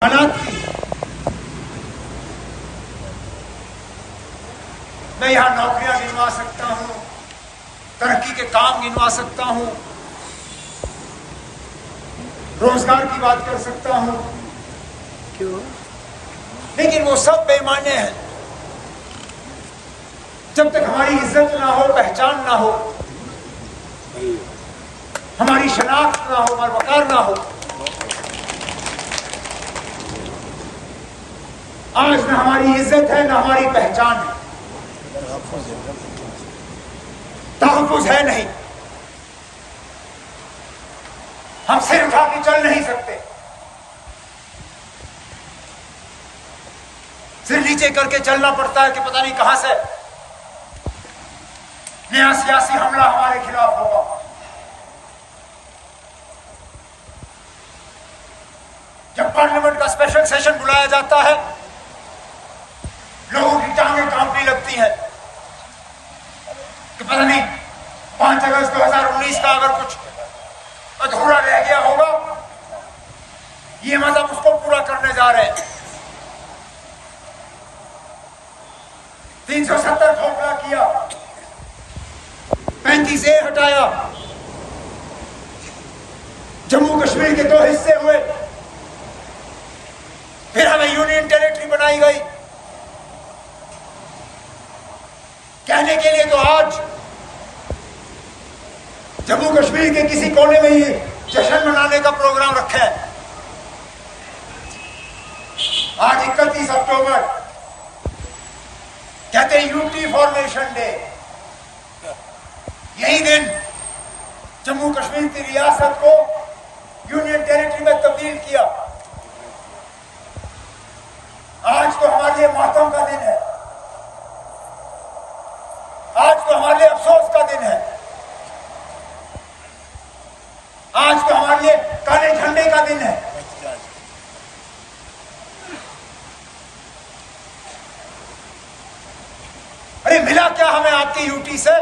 हालात की। मैं यहां नौकरियां गिनवा सकता हूं, तरक्की के काम गिनवा सकता हूं, रोजगार की बात कर सकता हूं, क्यों? लेकिन वो सब बेमाने हैं जब तक हमारी इज्जत ना हो, पहचान ना हो, हमारी शनाख्त ना हो, हमारा वकार ना हो। आज न हमारी इज्जत है, न हमारी पहचान है, तहफ़्फ़ुज़ है नहीं। हम सिर उठा के चल नहीं सकते, सिर नीचे करके चलना पड़ता है कि पता नहीं कहां से नया सियासी हमला हमारे खिलाफ होगा। जब पार्लियामेंट का स्पेशल सेशन बुलाया जाता है, लोगों की टांगें कांपने लगती हैं कि पता नहीं 5 अगस्त 2019 का अगर कुछ अधूरा रह गया होगा, ये मतलब उसको पूरा करने जा रहे हैं। 370 खोखला किया, 35A हटाया, जम्मू कश्मीर के 2 हिस्से हुए, फिर हमें यूनियन टेरिटरी बनाई गई। कहने के लिए तो आज जम्मू कश्मीर के किसी कोने में ये जश्न मनाने का प्रोग्राम रखा है। आज 31 अक्टूबर, कहते हैं यूटी फॉर्मेशन डे। यही दिन जम्मू कश्मीर की रियासत को यूनियन टेरिटरी में तब्दील किया। आज तो हमारे लिए मातम का दिन है, आज तो हमारे लिए अफसोस का दिन है, आज तो हमारे लिए काले झंडे का दिन है। अरे मिला क्या हमें आपकी यूटी से?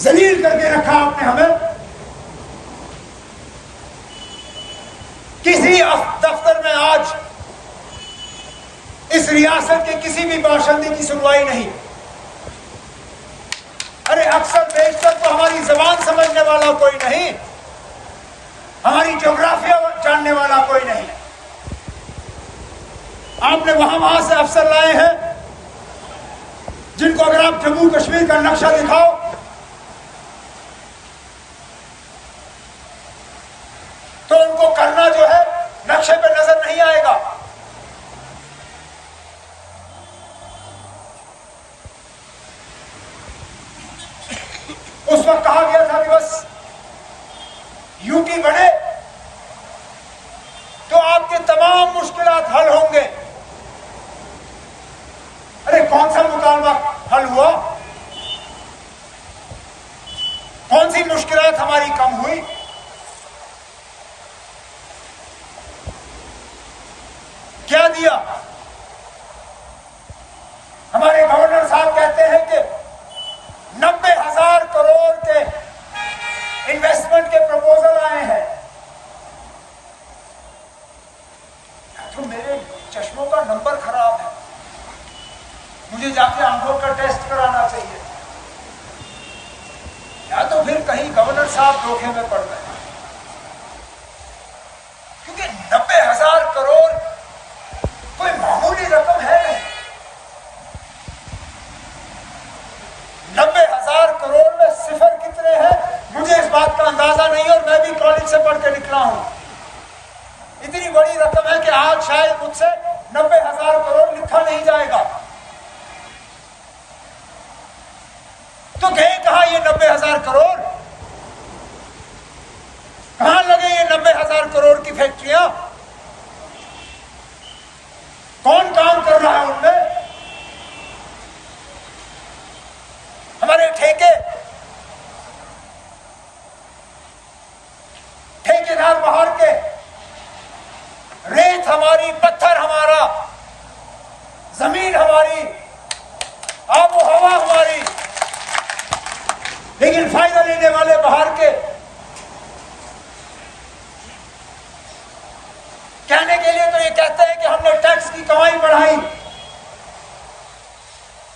जलील करके रखा आपने हमें। किसी दफ्तर में आज इस रियासत के किसी भी बाशिंदे की सुनवाई नहीं। अरे अक्सर बेशतर तो हमारी जबान समझने वाला कोई नहीं, हमारी ज्योग्राफिया जानने वाला कोई नहीं। आपने वहां से अफसर लाए हैं जिनको अगर आप जम्मू कश्मीर का नक्शा दिखाओ तो उनको करना जो है नक्शे पे नजर नहीं आएगा। उस वक्त कहा गया था कि बस यूटी बने तो आपके तमाम मुश्किलात हल होंगे। अरे कौन सा मुतालबा हल हुआ? कौन सी मुश्किलात हमारी कम हुई? क्या दिया? हमारे गवर्नर साहब कहते हैं कि 90,000 करोड़ के इन्वेस्टमेंट के प्रपोजल आए हैं। तो मेरे चश्मों का नंबर खराब है, मुझे जाके आंखों का टेस्ट कराना चाहिए, या तो फिर कहीं गवर्नर साहब धोखे में पड़ गए, क्योंकि 90,000 करोड़ कोई मामूली रकम है नहीं। 90,000 करोड़ में सिफर कितने हैं मुझे इस बात का अंदाजा नहीं, और मैं भी कॉलेज से पढ़ के निकला हूं। इतनी बड़ी रकम है कि आज शायद मुझसे 90,000 करोड़ लिखा नहीं जाएगा। तो गए कहां ये 90,000 करोड़? कहां लगे ये 90,000 करोड़ की फैक्ट्रियां? कौन काम कर रहा है उनमें? हमारे ठेकेदार बाहर के, रेत हमारी, पत्थर हमारा, जमीन हमारी, आबो हवा हमारी, लेकिन फायदा लेने वाले बाहर के। कहते हैं कि हमने टैक्स की कमाई बढ़ाई,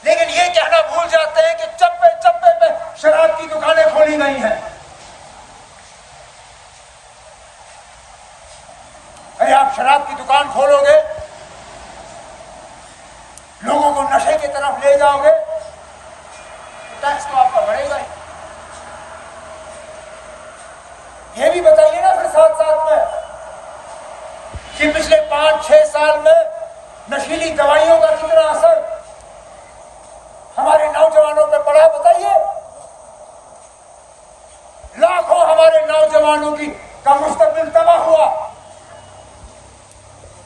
लेकिन ये कहना भूल जाते हैं कि चप्पे चप्पे पे शराब की दुकानें खोली गई हैं। अरे आप शराब की दुकान खोलोगे, लोगों को नशे की तरफ ले जाओगे, टैक्स तो आपका बढ़ेगा ही। ये भी बताइए ना फिर साथ साथ में कि पिछले 5-6 साल में नशीली दवाइयों का कितना असर हमारे नौजवानों पे पड़ा, बताइए। लाखों हमारे नौजवानों की का मुस्तकबिल तबाह हुआ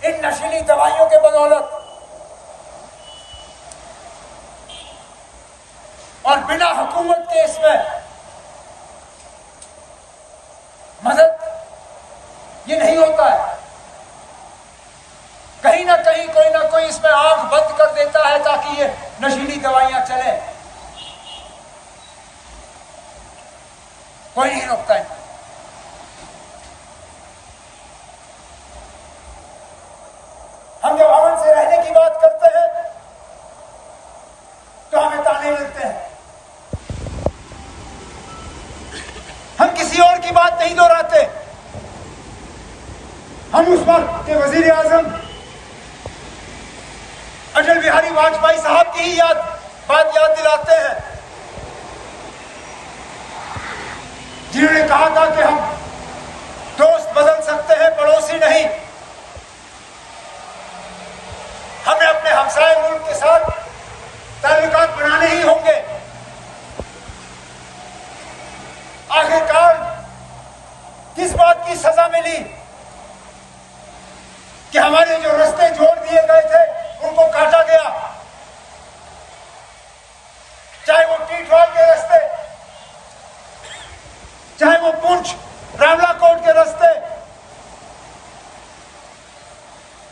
इन नशीली दवाइयों के बदौलत। और बिना हुकूमत के इसमें मदद ये नहीं होता है। कहीं ना कहीं कोई ना कोई इसमें आंख बंद कर देता है ताकि ये नशीली दवाइयां चले। कोई नहीं रोकता है। हम जब अमन से रहने की बात करते हैं तो हमें ताने मिलते हैं। हम किसी और की बात नहीं दोहराते। हम उस वक्त के वजीर आजम अटल बिहारी वाजपेयी साहब की ही बात याद दिलाते हैं, जिन्होंने कहा था कि हम दोस्त बदल सकते हैं, पड़ोसी नहीं। हमें अपने हमसाए मुल्क के साथ ताल्लुकात बनाने ही होंगे। आखिरकार किस बात की सजा मिली कि हमारे जो रास्ते जोड़ दिए गए थे उनको काटा गया, चाहे वो टीटवाल के रास्ते, चाहे वो पुंछ रामलाकोट के रास्ते,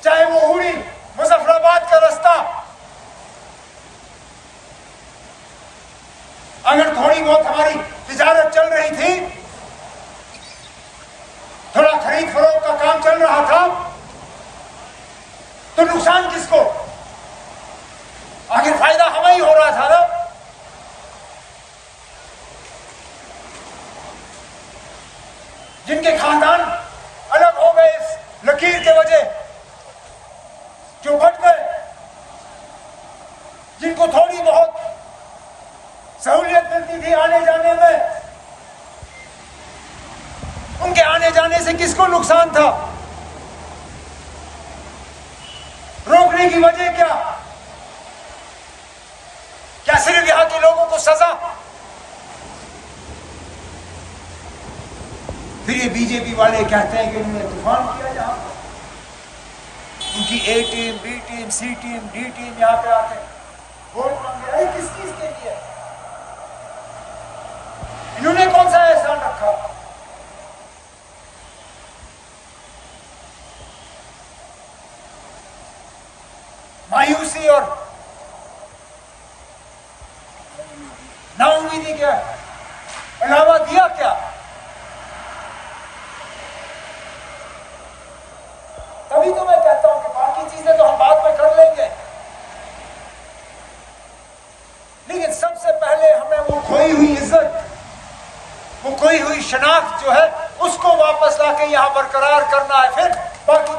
चाहे वो उड़ी मुजफ्फराबाद का रास्ता। अगर थोड़ी बहुत हमारी तिजारत चल रही थी, थोड़ा खरीद फरोख्त का काम चल रहा था, तो नुकसान किसको? आखिर फायदा हमें ही हो रहा था ना। जिनके खानदान अलग हो गए इस लकीर के वजह, जो बच गए, जिनको थोड़ी बहुत सहूलियत मिलती थी आने जाने में, उनके आने जाने से किसको नुकसान था? रोकने की वजह क्या? क्या सिर्फ यहां के लोगों को सजा? फिर ये बीजेपी वाले कहते हैं कि उन्होंने तूफान किया यहां पर, उनकी ए टीम, बी टीम, सी टीम, डी टीम यहां पे आते वोट मांगे। अरे किस चीज के लिए? इन्होंने कौन सा एहसान रखा? मायूसी और नाउम्मीदी क्या अलावा दिया क्या? तभी तो मैं कहता हूं कि बाकी चीजें तो हम बाद में कर लेंगे, लेकिन सबसे पहले हमें वो खोई हुई इज्जत, वो खोई हुई शनाख्त जो है, उसको वापस लाके यहां बरकरार करना है। फिर बाकी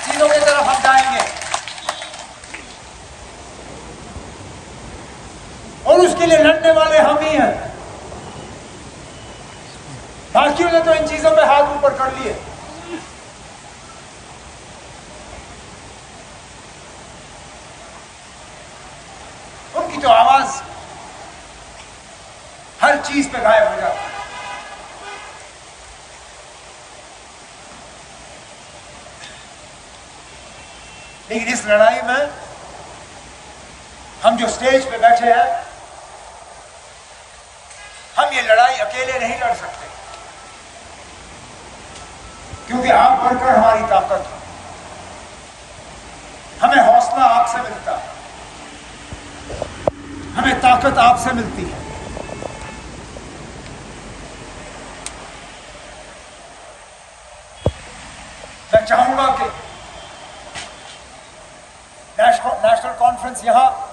चीजों की तरफ हम जाएंगे। और उसके लिए लड़ने वाले हम ही हैं। बाकियों ने तो इन चीजों पे हाथ ऊपर कर लिए। उनकी तो आवाज हर चीज पे गायब हो जाती है। लेकिन इस लड़ाई में हम जो स्टेज पे बैठे हैं, हम ये लड़ाई अकेले नहीं लड़ सकते, क्योंकि आप बढ़कर हमारी ताकत हो। हमें हौसला आपसे मिलता है, हमें ताकत आपसे मिलती है। मैं चाहूंगा कि नेशनल कॉन्फ्रेंस यहाँ